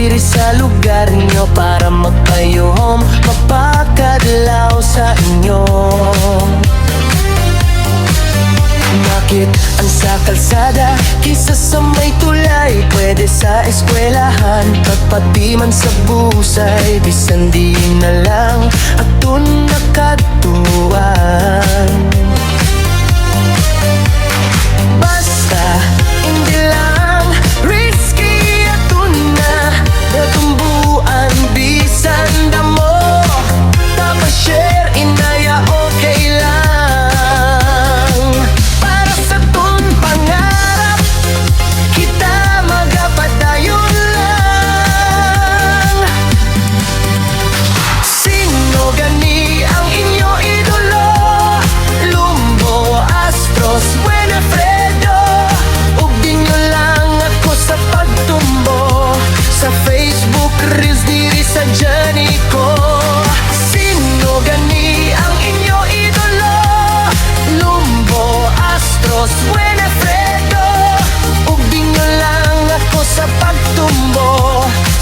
diri sa lugar nyo para magpayom, mapakadlaw sa inyo. Bakit ang sa kalsada kisa sa may tulay? Pwede sa eskwelahan, pagpati man sa busay. Bisan di na lang atun nakatuan. Basta hindi lang risky atun na natumbuan. Bisan damo tapos share inaya okay lang.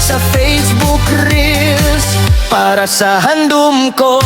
Sa Facebook Reels para sa handom ko.